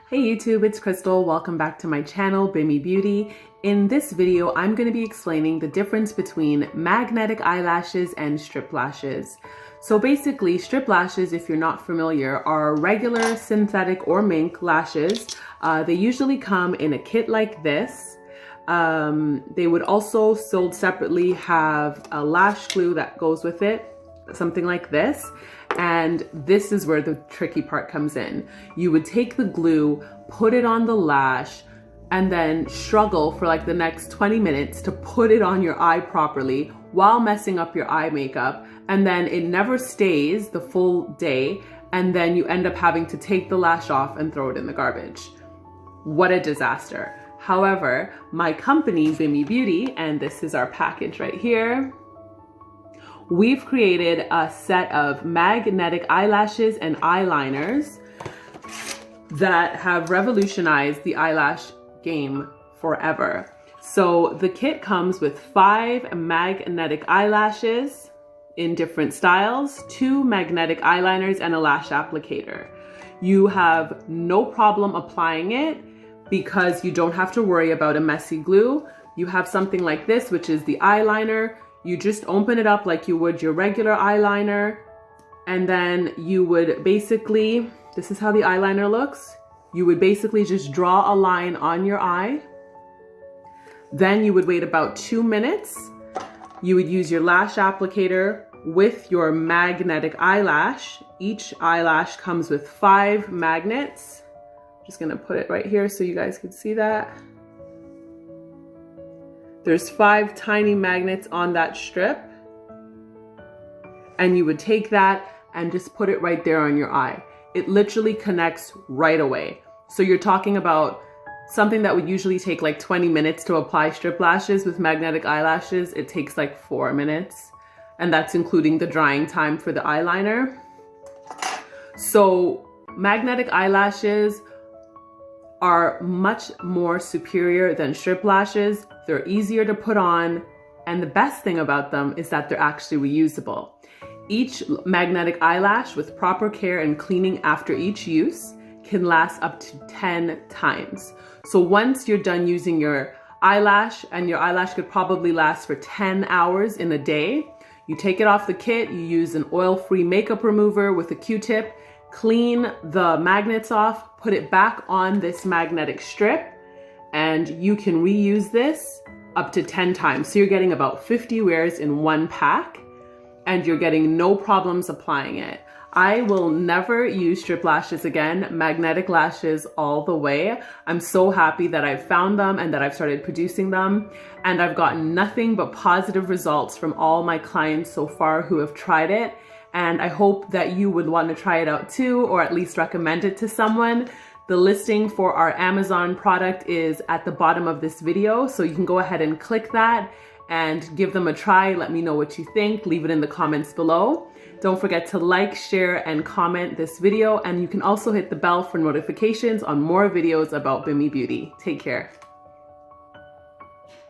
Hey YouTube, it's Crystal. Welcome back to my channel, Bimmy Beauty. In this video, I'm going to be explaining the difference between magnetic eyelashes and strip lashes. So basically, strip lashes, if you're not familiar, are regular synthetic or mink lashes. They usually come in a kit like this. They would also, sold separately, have a lash glue that goes with it, something like this. And this is where the tricky part comes in. You would take the glue, put it on the lash, and then struggle for like the next 20 minutes to put it on your eye properly while messing up your eye makeup. And then it never stays the full day. And then you end up having to take the lash off and throw it in the garbage. What a disaster. However, my company, Bimmy Beauty, and this is our package right here, we've created a set of magnetic eyelashes and eyeliners that have revolutionized the eyelash game forever. So the kit comes with 5 magnetic eyelashes in different styles, 2 magnetic eyeliners, and a lash applicator. You have no problem applying it because you don't have to worry about a messy glue. You have something like this, which is the eyeliner. You just open it up like you would your regular eyeliner, and then you would basically, this is how the eyeliner looks. You would basically just draw a line on your eye. Then you would wait about 2 minutes. You would use your lash applicator with your magnetic eyelash. Each eyelash comes with 5 magnets. I'm just gonna put it right here so you guys can see that. There's 5 tiny magnets on that strip, and you would take that and just put it right there on your eye. It literally connects right away. So you're talking about something that would usually take like 20 minutes to apply strip lashes. With magnetic eyelashes, it takes like 4 minutes, and that's including the drying time for the eyeliner. So magnetic eyelashes are much more superior than strip lashes. They're easier to put on, and the best thing about them is that they're actually reusable. Each magnetic eyelash, with proper care and cleaning after each use, can last up to 10 times. So once you're done using your eyelash, and your eyelash could probably last for 10 hours in a day, you take it off the kit, you use an oil-free makeup remover with a Q-tip, clean the magnets off, put it back on this magnetic strip, and you can reuse this up to 10 times. So you're getting about 50 wears in one pack, and you're getting no problems applying it. I will never use strip lashes again. Magnetic lashes all the way. I'm so happy that I've found them and that I've started producing them, and I've gotten nothing but positive results from all my clients so far who have tried it. And I hope that you would want to try it out too, or at least recommend it to someone. The listing for our Amazon product is at the bottom of this video, so you can go ahead and click that and give them a try. Let me know what you think. Leave it in the comments below. Don't forget to like, share, and comment this video, and you can also hit the bell for notifications on more videos about Bimmy Beauty. Take care.